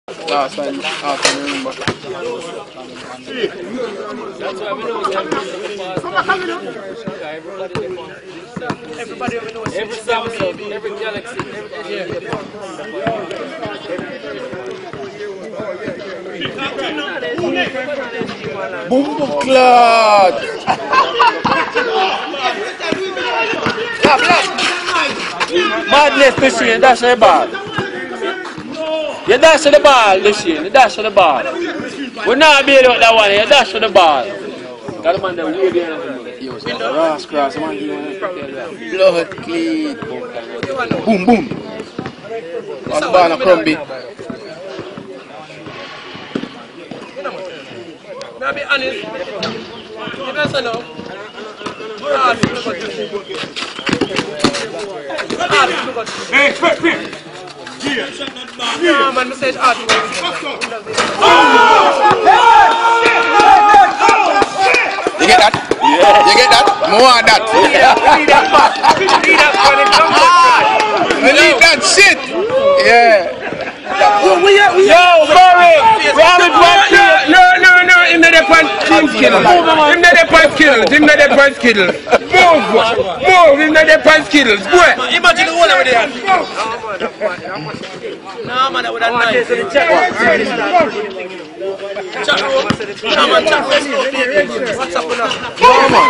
Last time, I remember. That's why we know everybody knows. Every Samsung, every Galaxy, every Boom clot! Madness machine, that's the ball. You dash to the ball, machine, you dash to the ball. We're not being with that one, you dash to the ball. Got the man that way there. Ross cross, man, blood clean. Boom, boom. One ball of crumby. Now be honest, you don't say no. Hey, quick. No, man, I said hard. You get that? Yeah. You get that? More of that. We need that shit. Yeah. Yo, Barry, we have it one kill. No, him not the point skill. Him not the point skill. Move, him not the point skills. Go ahead. imagine the one over there. No, man, that would have nice. Chat room. What's up with us? Come on.